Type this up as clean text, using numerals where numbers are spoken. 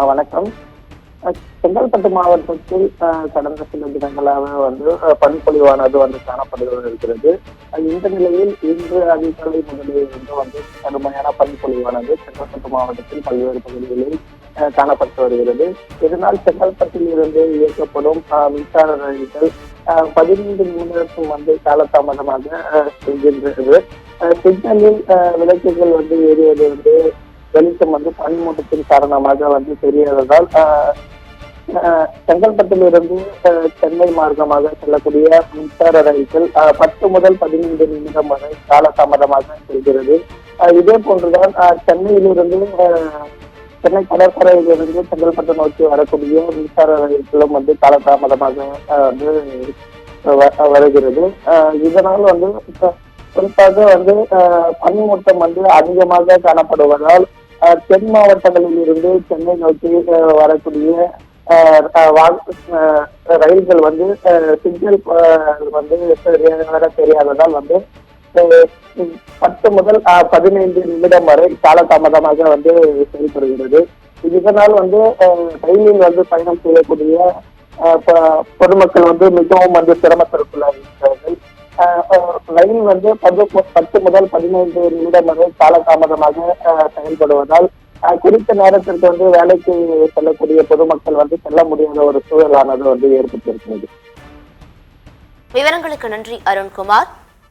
வணக்கம். செங்கல்பட்டு மாவட்டத்தில் கடந்த சில தினங்களாக பனிப்பொழிவானது காணப்பட்டு இருக்கிறது. இந்த நிலையில் இன்று அதிகாலை முதலில் கடுமையான பனிப்பொழிவானது செங்கல்பட்டு மாவட்டத்தில் பல்வேறு பகுதிகளில் காணப்பட்டு வருகிறது. இதனால் செங்கல்பட்டில் இருந்து இயக்கப்படும் மின்சார ரயில்கள் 15 நிமிடத்துக்கு காலதாமதமாக செல்கின்றது. சிக்னலில் விளக்குகள் ஏறியது வெளிச்சம் பனிமூட்டத்தின் காரணமாக தெரியாததால் செங்கல்பட்டில் இருந்து சென்னை மார்க்கமாக செல்லக்கூடிய மின்சார ரயில்கள் 10 முதல் 15 நிமிடம் வரை காலதாமதமாக செல்கிறது. இதே போன்றுதான் சென்னையிலிருந்து சென்னை கடற்கரையிலிருந்து செங்கல்பட்டு நோக்கி வரக்கூடிய மின்சார ரயில்களும் காலதாமதமாக வருகிறது. இதனால் குறிப்பாக பனிமூட்டம் அதிகமாக காணப்படுவதால் தென் மாவட்டங்களில் இருந்து சென்னை நோக்கி வரக்கூடிய ரயில்கள் சிக்னல் தெரியாததால் 10 முதல் 15 நிமிடம் வரை காலதாமதமாக செயல்படுகிறது. இதனால் ரயிலில் பயணம் செய்யக்கூடிய பொதுமக்கள் மிகவும் சிரமத்திற்குள்ளாகிறார்கள். ரயில் 10 முதல் 15 நிமிடம் வரை காலதாமதமாக செயல்படுவதால் குறித்த நேரத்திற்கு வேலைக்கு செல்லக்கூடிய பொதுமக்கள் செல்ல முடியாத ஒரு சூழலானது ஏற்பட்டிருக்கிறது. விவரங்களுக்கு நன்றி அருண்குமார்.